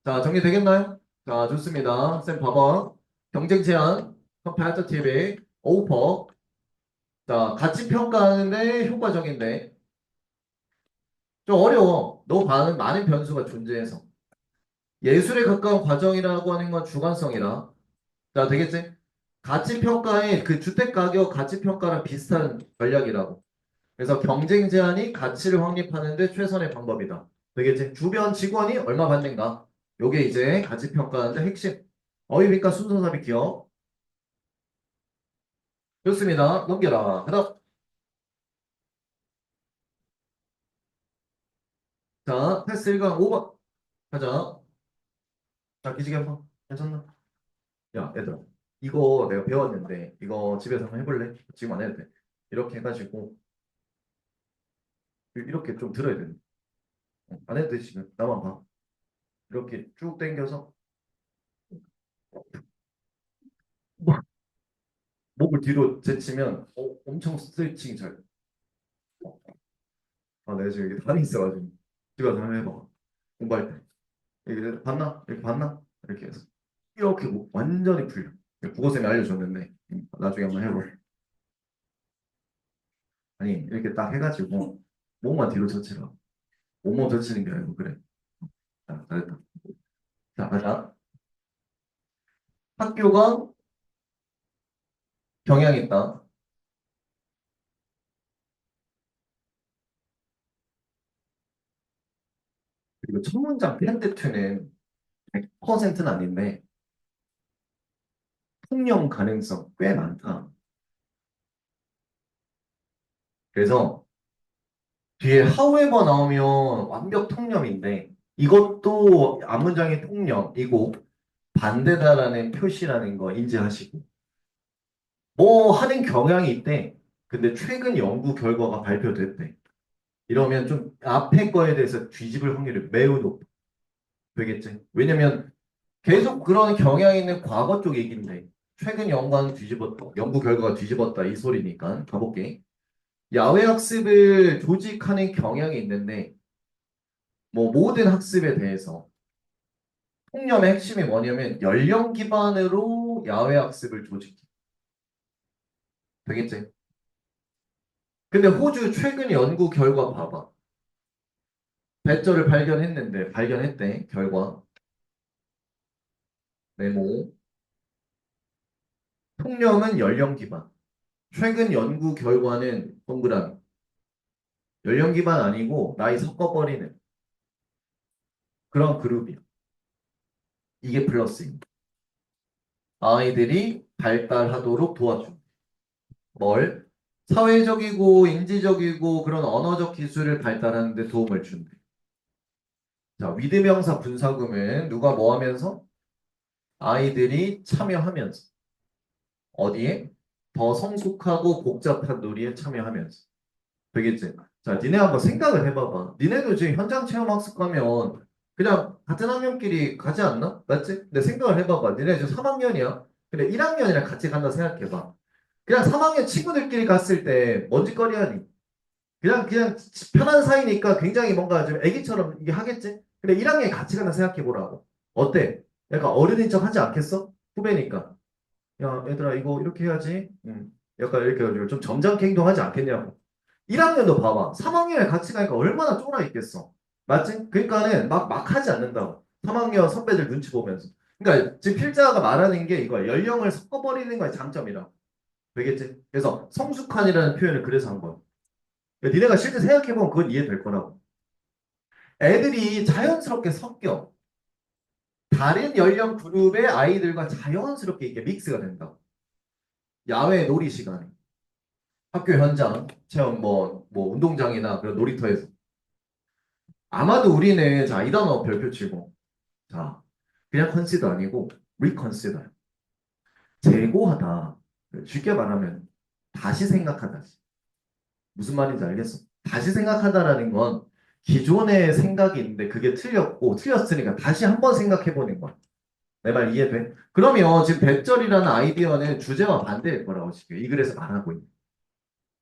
자, 정리되겠나요? 자, 좋습니다. 쌤 봐봐. 경쟁 제한, 컴파이터 TV, 오퍼. 자, 가치 평가하는데 효과적인데 좀 어려워. 너무 많은 변수가 존재해서. 예술에 가까운 과정이라고 하는 건 주관성이라. 자, 되겠지? 가치 평가의 그 주택 가격 가치 평가랑 비슷한 전략이라고. 그래서 경쟁 제한이 가치를 확립하는 데 최선의 방법이다. 되겠지? 주변 직원이 얼마 받는가? 요게 이제 가치 평가하는데 핵심. 어휘비과 순서삽입 기억. 좋습니다. 넘겨라. 그다음 자, 패스 1강 5번. 가자. 자, 기지개 한번. 괜찮나? 야, 얘들아. 이거 내가 배웠는데 이거 집에서 한번 해볼래? 지금 안 해도 돼. 이렇게 해가지고 이렇게 좀 들어야 돼. 안 해도 돼 지금. 나만 봐. 이렇게 쭉 당겨서 목을 뒤로 제치면 엄청 스트레칭이 잘. 아, 내가 지금 이게 담이 있어가지고. 집에 가서 한번 해봐. 공부할 때. 이렇게 봤나? 이렇게 봤나? 이렇게 해서. 이렇게 완전히 풀려. 국어쌤이 알려줬는데 나중에 한번 해볼. 아니 이렇게 딱 해가지고 몸만 뒤로 젖히라. 몸만 젖히는 게 아니고 그래. 자, 잘했다. 자, 가자. 학교가 경향이 있다. 그리고 첫 문장 펜데트는 100%는 아닌데 통용 가능성 꽤 많다. 그래서 뒤에 however 나오면 완벽 통념인데 이것도 앞문장의 통념이고 반대다라는 표시라는 거 인지하시고 뭐 하는 경향이 있대. 근데 최근 연구 결과가 발표됐대. 이러면 좀 앞에 거에 대해서 뒤집을 확률이 매우 높겠지. 왜냐면 계속 그런 경향이 있는 과거 쪽 얘기인데 최근 연구는 뒤집었다. 연구 결과가 뒤집었다 이 소리니까 가볼게. 야외 학습을 조직하는 경향이 있는데 뭐 모든 학습에 대해서 통념의 핵심이 뭐냐면 연령 기반으로 야외 학습을 조직해. 되겠지? 근데 호주 최근 연구 결과 봐봐. 배절을 발견했대. 결과. 메모. 통념은 연령 기반. 최근 연구 결과는 동그라미. 연령 기반 아니고 나이 섞어버리는 그런 그룹이야. 이게 플러스입니다. 아이들이 발달하도록 도와줘. 뭘? 사회적이고 인지적이고 그런 언어적 기술을 발달하는 데 도움을 준대. 자, 위드명사 분사구문 누가 뭐 하면서? 아이들이 참여하면서. 어디에? 더 성숙하고 복잡한 놀이에 참여하면서. 되겠지? 자, 니네 한번 생각을 해봐봐. 니네도 지금 현장 체험 학습 가면 그냥 같은 학년끼리 가지 않나? 맞지? 근데 생각을 해봐봐. 니네 지금 3학년이야. 근데 1학년이랑 같이 간다 생각해봐. 그냥 3학년 친구들끼리 갔을 때 먼지거리 하니. 그냥 편한 사이니까 굉장히 뭔가 좀 애기처럼 이게 하겠지? 근데 1학년에 같이 간다 생각해보라고. 어때? 약간 어른인 척 하지 않겠어? 후배니까. 야, 얘들아, 이거 이렇게 해야지. 약간 이렇게 해가지고 좀 점잖게 행동하지 않겠냐고. 1학년도 봐봐. 3학년에 같이 가니까 얼마나 쫄아 있겠어. 맞지? 그러니까는 막 하지 않는다고. 3학년 선배들 눈치 보면서. 그러니까 지금 필자가 말하는 게 이거야. 연령을 섞어버리는 거의 장점이라. 되겠지? 그래서 성숙한이라는 표현을 그래서 한 거야. 그러니까 니네가 실제 생각해보면 그건 이해될 거라고. 애들이 자연스럽게 섞여. 다른 연령 그룹의 아이들과 자연스럽게 이게 믹스가 된다. 야외 놀이 시간에. 학교 현장, 체험 뭐 운동장이나 그런 놀이터에서. 아마도 우리는 자, 이 단어 별표 치고. 자, 그냥 컨시더 아니고 리컨시더. 재고하다. 쉽게 말하면 다시 생각하다. 무슨 말인지 알겠어? 다시 생각하다라는 건 기존의 생각이 있는데 그게 틀렸고 틀렸으니까 다시 한번 생각해 보는 거야. 내 말 이해돼? 그러면 지금 배절이라는 아이디어는 주제와 반대일 거라고 지금 이 글에서 말하고 있는.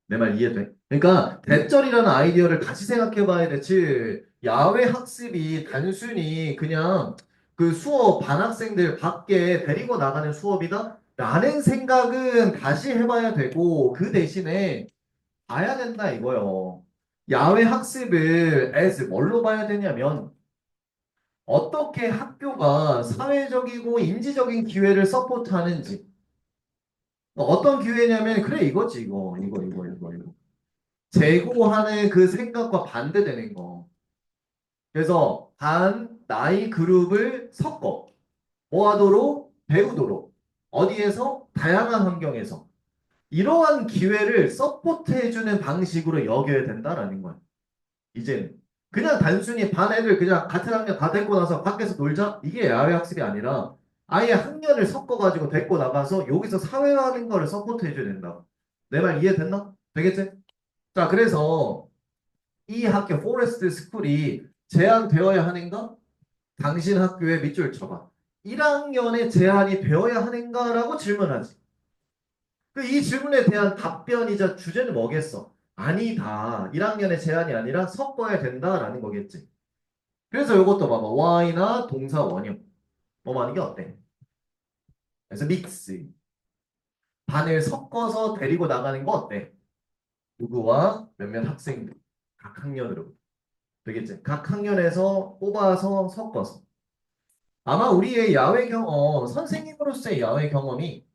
내 말 이해돼? 그러니까 대절이라는 아이디어를 다시 생각해 봐야 돼. 즉 야외 학습이 단순히 그냥 그 수업 반학생들 밖에 데리고 나가는 수업이다? 라는 생각은 다시 해봐야 되고 그 대신에 봐야 된다 이거요. 야외 학습을 as 뭘로 봐야 되냐면 어떻게 학교가 사회적이고 인지적인 기회를 서포트하는지 어떤 기회냐면 그래 이거지 이거 제고하는 그 생각과 반대되는 거. 그래서 반 나이 그룹을 섞어 뭐 하도록 배우도록 어디에서 다양한 환경에서 이러한 기회를 서포트해주는 방식으로 여겨야 된다라는 거야. 이제는 그냥 단순히 반 애들 그냥 같은 학년 다 데리고 나서 밖에서 놀자 이게 야외 학습이 아니라 아예 학년을 섞어가지고 데리고 나가서 여기서 사회화하는 거를 서포트해줘야 된다. 내 말 이해됐나? 되겠지? 자 그래서 이 학교 포레스트 스쿨이 제한되어야 하는가? 당신 학교에 밑줄 쳐봐. 1학년에 제한이 되어야 하는가라고 질문하지. 이 질문에 대한 답변이자 주제는 뭐겠어? 아니다. 1학년의 제한이 아니라 섞어야 된다라는 거겠지. 그래서 이것도 봐봐. Y나 동사 원형. 뭐 하는 게 어때? 그래서 믹스. 반을 섞어서 데리고 나가는 거 어때? 누구와 몇몇 학생들. 각 학년으로. 되겠지? 각 학년에서 뽑아서 섞어서. 아마 우리의 야외 경험, 선생님으로서의 야외 경험이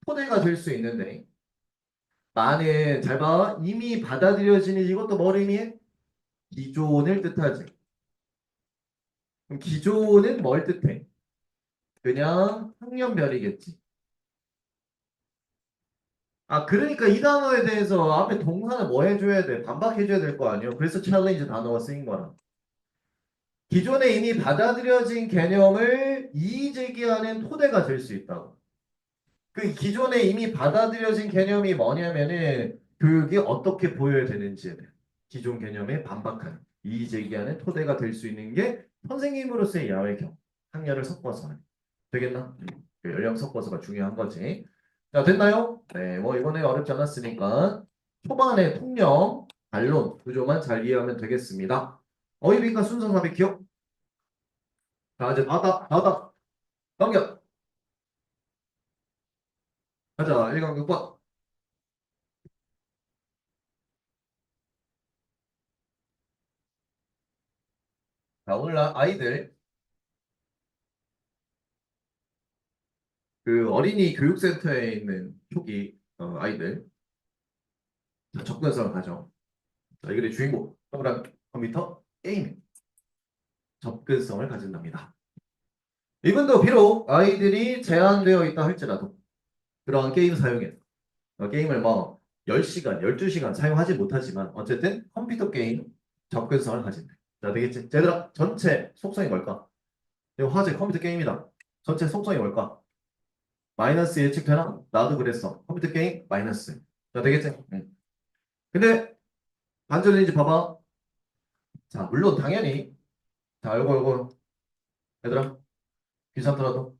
토대가 될 수 있는데 많은 잘 봐. 이미 받아들여지는 이것도 뭘 의미해? 기존을 뜻하지. 그럼 기존은 뭘 뜻해? 그냥 학년별이겠지. 아, 그러니까 이 단어에 대해서 앞에 동사는 뭐 해줘야 돼? 반박해줘야 될 거 아니에요? 그래서 챌린지 단어가 쓰인 거라. 기존에 이미 받아들여진 개념을 이의제기하는 토대가 될 수 있다고. 그 기존에 이미 받아들여진 개념이 뭐냐면은 교육이 어떻게 보여야 되는지에 대해 기존 개념에 반박하는 이의제기하는 토대가 될 수 있는 게 선생님으로서의 야외경 학년을 섞어서 하는. 되겠나? 그 연령 섞어서가 중요한 거지. 자, 됐나요? 네, 뭐 이번에 어렵지 않았으니까 초반에 통령, 반론 구조만 잘 이해하면 되겠습니다. 어휘비과 순서 삽입 기억. 자, 이제 나다 넘겨. 가자. 1강 6번. 자, 오늘날 아이들 그 어린이 교육센터에 있는 초기 아이들 자, 접근성을 가져. 자, 이글의 주인공 동그란 컴퓨터 게임 접근성을 가진답니다. 이분도 비록 아이들이 제한되어 있다 할지라도 그러한 게임 사용에 게임을 뭐 10시간, 12시간 사용하지 못하지만 어쨌든 컴퓨터 게임 접근성을 가진다. 자, 되겠지? 얘들아, 전체 속성이 뭘까? 이거 화제 컴퓨터 게임이다. 전체 속성이 뭘까? 마이너스 예측되나? 나도 그랬어. 컴퓨터 게임 마이너스. 자, 되겠지? 응. 근데 반전인지 봐봐. 자, 물론 당연히 자, 요거 얘들아 귀찮더라도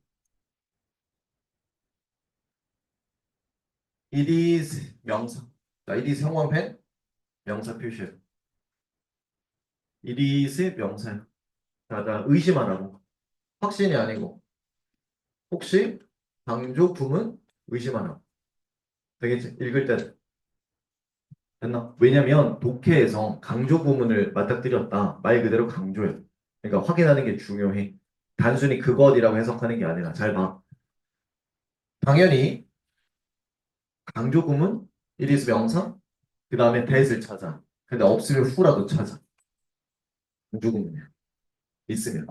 it is 명사. 자, it is 형광펜 명사 표시해. it is 명사야. 자, 의심 안 하고 확신이 아니고 혹시 강조 구문 의심 안 하고 되겠지? 읽을 때 됐나? 왜냐면 독해에서 강조 구문을 맞닥뜨렸다. 말 그대로 강조해. 그러니까 확인하는 게 중요해. 단순히 그것이라고 해석하는 게 아니라 잘 봐. 당연히 강조 구문 it is 명사 그 다음에 that을 찾아. 근데 없으면 who라도 찾아. 강조 구문이야. 있으면.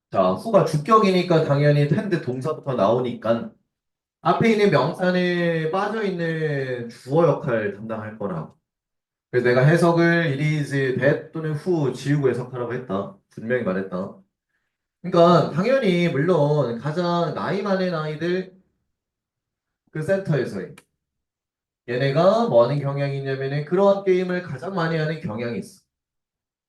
자, who가 주격이니까 당연히 텐드 동사부터 나오니까 앞에 있는 명사는 빠져있는 주어 역할 담당할 거라. 그래서 내가 해석을 it is that 또는 who 지우고 해석하라고 했다. 분명히 말했다. 그러니까 당연히 물론 가장 나이 많은 아이들 그 센터에서의 얘네가 뭐 하는 경향이 있냐면은 그러한 게임을 가장 많이 하는 경향이 있어.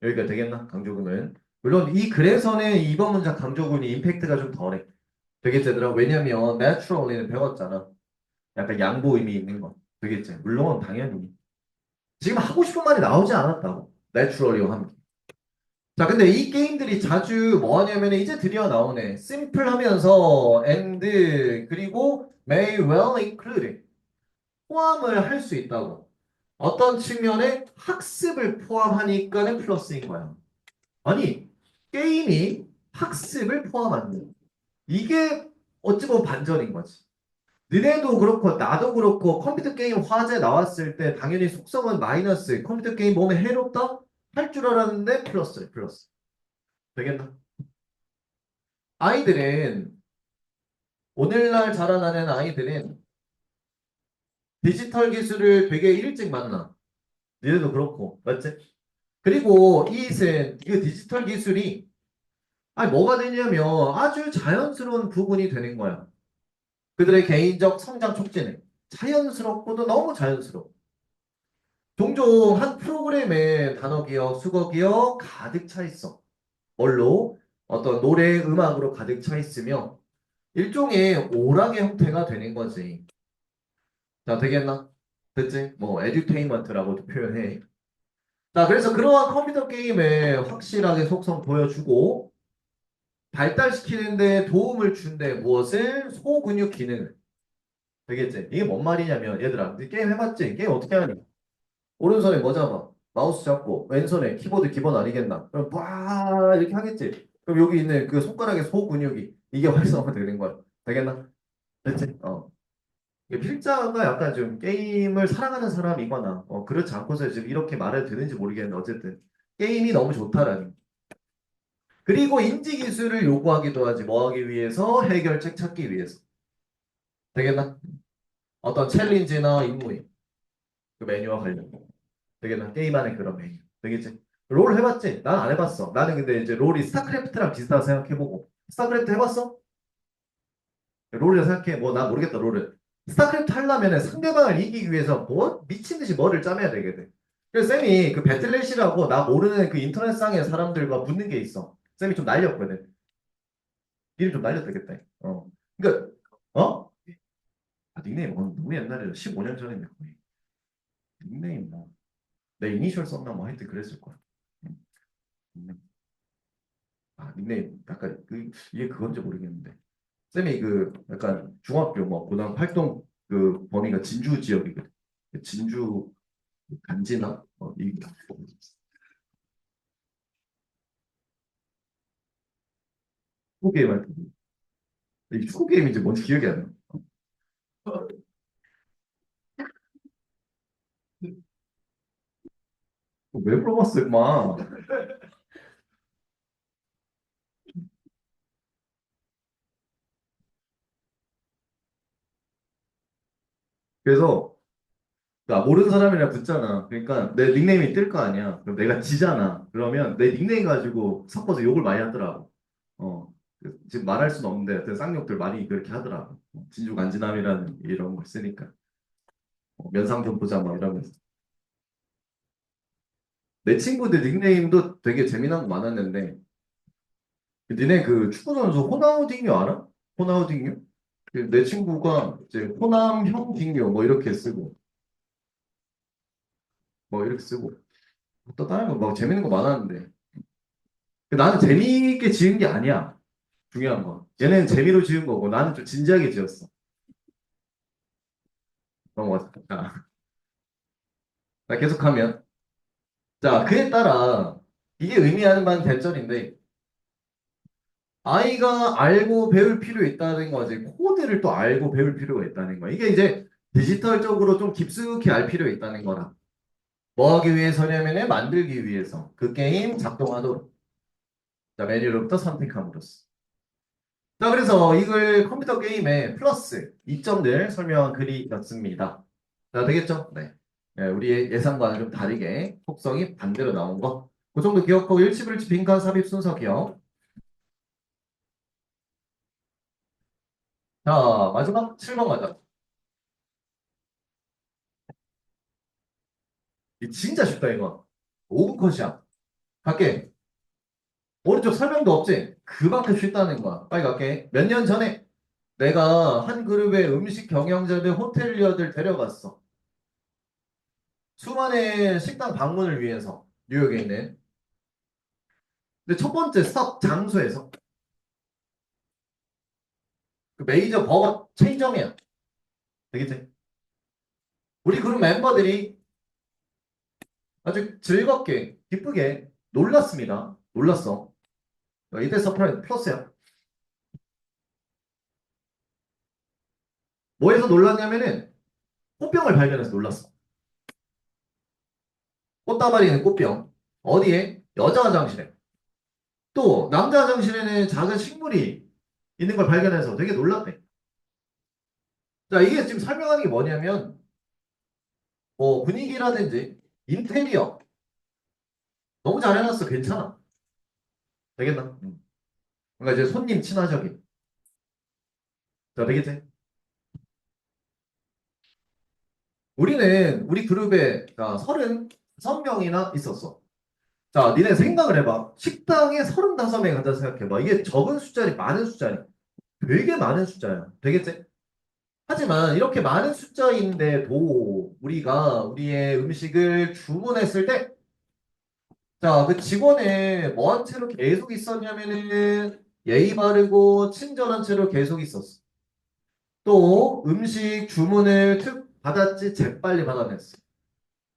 여기가 되겠나? 강조군은. 물론 이 글에서는 이번 문장 강조군이 임팩트가 좀 덜해. 되겠지 얘들아? 왜냐면 naturally는 배웠잖아. 약간 양보 의미 있는 거. 되겠지? 물론 당연히. 지금 하고 싶은 말이 나오지 않았다고. naturally와 함께. 자, 근데 이 게임들이 자주 뭐 하냐면 이제 드디어 나오네. simple 하면서 and 그리고 may well include 포함을 할 수 있다고. 어떤 측면에 학습을 포함하니까는 플러스인 거야. 아니, 게임이 학습을 포함한다. 이게 어찌 보면 반전인 거지. 너네도 그렇고 나도 그렇고 컴퓨터 게임 화제 나왔을 때 당연히 속성은 마이너스 컴퓨터 게임 몸에 해롭다? 할 줄 알았는데 플러스 플러스. 되겠나? 아이들은 오늘날 자라나는 아이들은 디지털 기술을 되게 일찍 만나. 니네도 그렇고 맞지? 그리고 이것은 이 디지털 기술이 아니 뭐가 되냐면 아주 자연스러운 부분이 되는 거야. 그들의 개인적 성장 촉진에 자연스럽고도 너무 자연스러워. 종종 한 프로그램에 단어 기억, 수거 기억 가득 차 있어. 뭘로? 어떤 노래, 음악으로 가득 차 있으며 일종의 오락의 형태가 되는 거지. 자, 되겠나? 됐지? 뭐 에듀테인먼트라고도 표현해. 자, 그래서 그러한 컴퓨터 게임에 확실하게 속성 보여주고 발달시키는데 도움을 준대 무엇을? 소근육 기능을. 되겠지? 이게 뭔 말이냐면 얘들아, 네 게임 해봤지? 게임 어떻게 하니? 오른손에 뭐 잡아? 마우스 잡고 왼손에 키보드 기본 아니겠나? 그럼 와 이렇게 하겠지? 그럼 여기 있는 그 손가락의 소근육이 이게 활성화 되는 거야. 되겠나? 됐지? 이게 필자가 약간 좀 게임을 사랑하는 사람이거나 그렇지 않고서 지금 이렇게 말해도 되는지 모르겠는데 어쨌든 게임이 너무 좋다라는. 그리고 인지 기술을 요구하기도 하지. 뭐 하기 위해서? 해결책 찾기 위해서. 되겠나? 어떤 챌린지나 임무에 그 메뉴와 관련. 되겠나? 게임 안에 그런 메뉴. 되겠지? 롤 해봤지? 난 안 해봤어. 나는 근데 이제 롤이 스타크래프트랑 비슷하다 생각해보고. 스타크래프트 해봤어? 롤을 생각해. 뭐, 나 모르겠다, 롤을. 스타크래프트 하려면 상대방을 이기기 위해서 뭐, 미친 듯이 뭐를 짜매야 되거든. 그래서 쌤이 그 배틀넷이라고 나 모르는 그 인터넷상의 사람들과 붙는 게 있어. 쌤이 좀 날렸거든. 이름 좀 날렸다겠다. 그니까, 어? 아, 닉네임, 너무 옛날에 15년 전인데, 거의. 닉네임, 뭐. 내 이니셜 썼나 뭐 하여튼 그랬을 거야. 응, 닉네임. 아, 닉네임. 약간, 이게 그건지 모르겠는데. 쌤이 그, 약간 중학교, 뭐, 고등 활동 그 범위가 진주 지역이거든. 진주 간지나? 축구 게임 할 때. 이게 축구 게임인지 뭔지 기억이 안 나. 왜 물어봤어, 임마. 그래서, 나 모르는 사람이랑 붙잖아. 그러니까 내 닉네임이 뜰 거 아니야. 그럼 내가 지잖아. 그러면 내 닉네임 가지고 섞어서 욕을 많이 하더라고. 지금 말할 수는 없는데, 하여튼 쌍욕들 많이 그렇게 하더라고. 진주 간지남이라는 이런 걸 쓰니까. 면상 좀 보자, 막 이러면서. 내 친구들 닉네임도 되게 재미난 거 많았는데, 니네 그 축구선수 호나우딩요 알아? 호나우딩요? 내 친구가 이제 호남형 딩요 뭐 이렇게 쓰고, 뭐 이렇게 쓰고, 또 다른 거 막 재밌는 거 많았는데. 나는 재미있게 지은 게 아니야. 중요한 건. 얘네는 재미로 지은 거고, 나는 좀 진지하게 지었어. 넘어가자. 자, 자, 계속하면. 자, 그에 따라, 이게 의미하는 바는 대절인데, 아이가 알고 배울 필요 있다는 거지. 코드를 또 알고 배울 필요가 있다는 거야. 이게 이제 디지털적으로 좀 깊숙이 알 필요 있다는 거라. 뭐 하기 위해서냐면은 만들기 위해서. 그 게임 작동하도록. 자, 메뉴로부터 선택함으로써. 자, 그래서 이걸 컴퓨터 게임의 플러스 이점들 설명한 글이었습니다. 자, 되겠죠? 네. 우리의 예상과는 좀 다르게 속성이 반대로 나온 거. 그 정도 기억하고 일치불일치 빈칸 삽입 순서 기억. 자, 마지막 7번 가자. 이 진짜 쉽다, 이거. 5분 컷이야. 갈게. 오른쪽 설명도 없지? 그만큼 쉽다는 거야. 빨리 갈게. 몇 년 전에 내가 한 그룹의 음식 경영자들, 호텔리어들 데려갔어. 수많은 식당 방문을 위해서. 뉴욕에 있는. 근데 첫 번째 스탑 장소에서 그 메이저 버거 체인점이야. 되겠지? 우리 그룹 멤버들이 아주 즐겁게, 기쁘게 놀랐습니다. 놀랐어. 이때 서프라이즈 플러스야. 뭐에서 놀랐냐면은 꽃병을 발견해서 놀랐어. 꽃다발이 있는 꽃병. 어디에? 여자 화장실에. 또 남자 화장실에는 작은 식물이 있는 걸 발견해서 되게 놀랐대. 자, 이게 지금 설명하는 게 뭐냐면 뭐 분위기라든지 인테리어 너무 잘 해놨어. 괜찮아. 되겠나? 그러니까 이제 손님 친화적인. 자, 되겠지? 우리는 우리 그룹에 35명이나 있었어. 자, 니네 생각을 해봐. 식당에 35명 간다 생각해봐. 이게 적은 숫자리 많은 숫자리. 되게 많은 숫자야. 되겠지? 하지만 이렇게 많은 숫자인데도 우리가 우리의 음식을 주문했을 때, 자, 그 직원의 뭐한 채로 계속 있었냐면은 예의 바르고 친절한 채로 계속 있었어. 또 음식 주문을 툭 받았지 재빨리 받아냈어.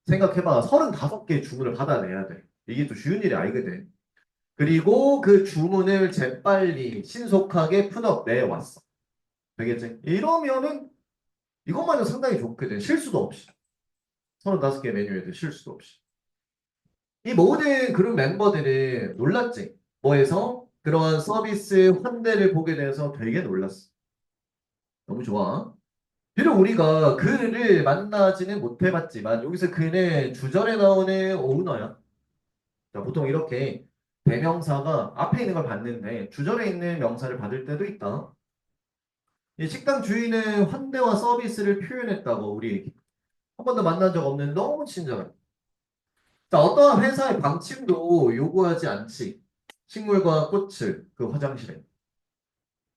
생각해봐. 35개 주문을 받아내야 돼. 이게 또 쉬운 일이 아니거든. 그리고 그 주문을 재빨리 신속하게 푸업 내왔어. 되겠지? 이러면은 이것만은 상당히 좋거든. 실수도 없이. 35개 메뉴에도 실수도 없이. 이 모든 그룹 멤버들이 놀랐지. 뭐해서? 그러한 서비스 환대를 보게 돼서 되게 놀랐어. 너무 좋아. 비록 우리가 그를 만나지는 못해봤지만 여기서 그는 주절에 나오는 오너야. 자, 보통 이렇게 대명사가 앞에 있는 걸 받는데 주절에 있는 명사를 받을 때도 있다. 이 식당 주인은 환대와 서비스를 표현했다고 우리 한 번도 만난 적 없는 너무 친절한. 자, 어떠한 회사의 방침도 요구하지 않지. 식물과 꽃을 그 화장실에.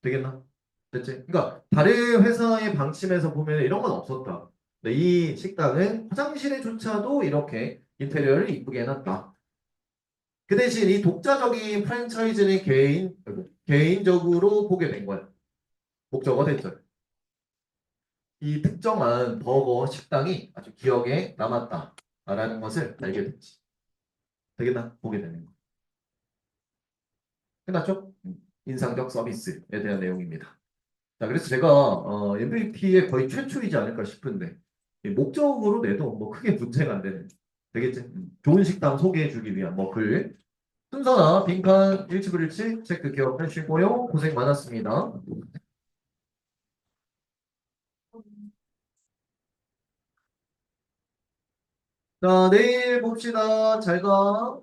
되겠나? 됐지? 그러니까 다른 회사의 방침에서 보면 이런 건 없었다. 근데 이 식당은 화장실에조차도 이렇게 인테리어를 이쁘게 해놨다. 그 대신 이 독자적인 프랜차이즈는 개인적으로 보게 된 거야. 목적어 됐죠. 이 특정한 버거 식당이 아주 기억에 남았다라는 것을 알게 됐지. 되겠나? 보게 되는 거. 끝났죠? 인상적 서비스에 대한 내용입니다. 자, 그래서 제가 MVP의 거의 최초이지 않을까 싶은데 이 목적으로 내도 뭐 크게 문제가 안 되는 되겠지? 좋은 식당 소개해주기 위한 뭐 글. 순서나 빈칸 일치불일치 체크 기억하시고요. 고생 많았습니다. 자, 내일 봅시다. 잘 가.